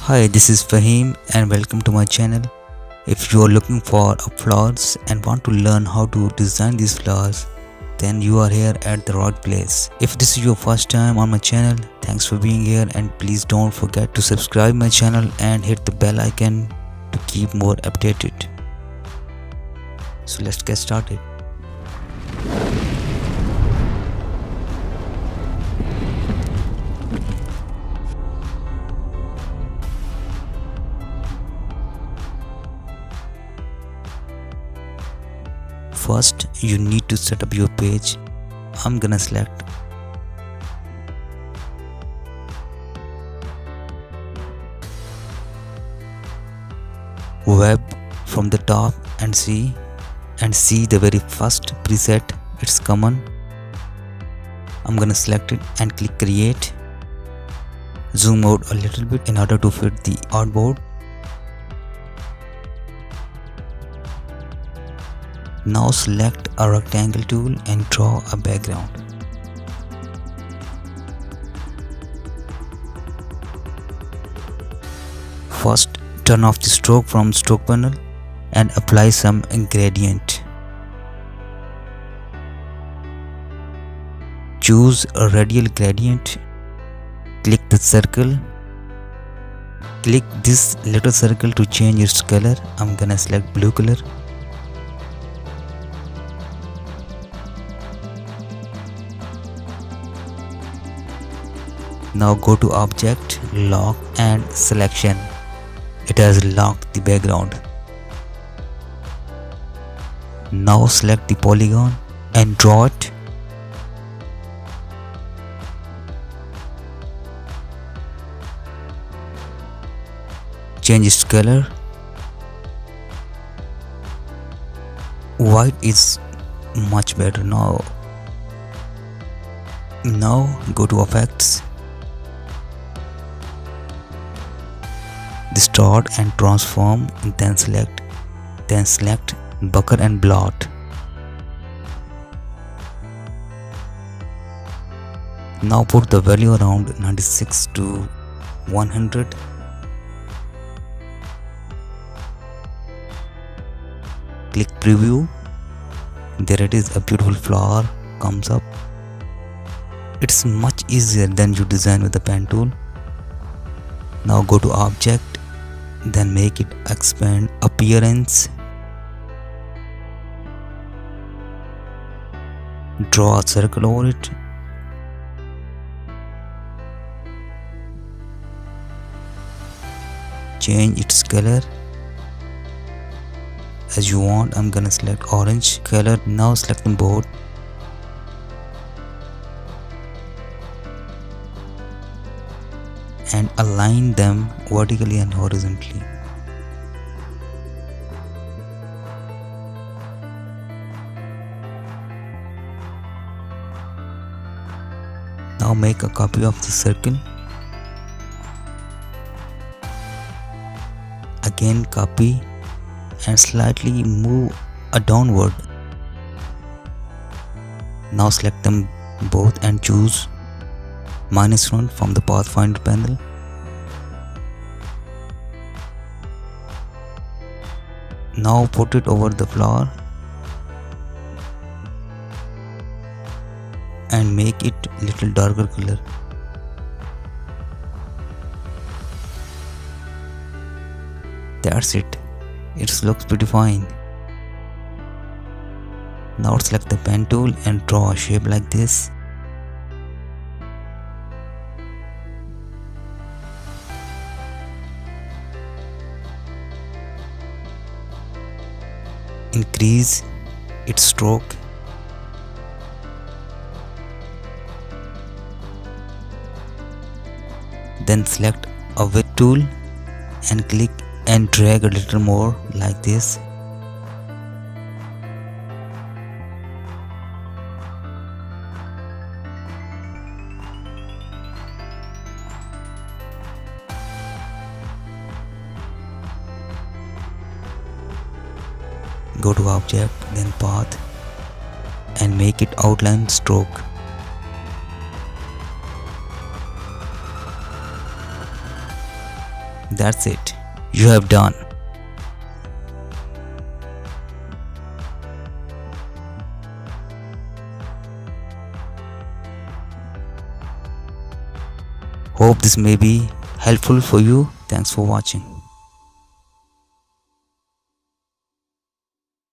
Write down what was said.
Hi, this is Fahim and welcome to my channel. If you are looking for flowers and want to learn how to design these flowers, then you are here at the right place. If this is your first time on my channel, thanks for being here and please don't forget to subscribe my channel and hit the bell icon to keep more updated. So let's get started. First, you need to set up your page. I'm gonna select web from the top and see the very first preset. It's common. I'm gonna select it and click create. Zoom out a little bit in order to fit the artboard. Now select a rectangle tool and draw a background. First, turn off the stroke from stroke panel and apply some gradient. Choose a radial gradient. Click the circle. Click this little circle to change its color. I'm gonna select blue color. Now go to object, lock and selection. It has locked the background. Now select the polygon and draw it. Change its color. White is much better now. Now go to effects. Distort and transform, then select Bucker and blot. Now put the value around 96 to 100. Click preview. There it is, a beautiful flower comes up. It's much easier than you design with the pen tool. Now go to object, then make it expand appearance. Draw a circle over it. Change its color as you want. I'm gonna select orange color. Now select them both. And align them vertically and horizontally. Now make a copy of the circle. Again copy and slightly move downward. Now select them both and choose -1 from the pathfinder panel. Now put it over the flower and make it little darker color. That's it. It looks pretty fine. Now select the pen tool and draw a shape like this. Increase its stroke. Then select a width tool and click and drag a little more like this. Go to object, then path and make it outline stroke. That's it. You have done. Hope this may be helpful for you. Thanks for watching.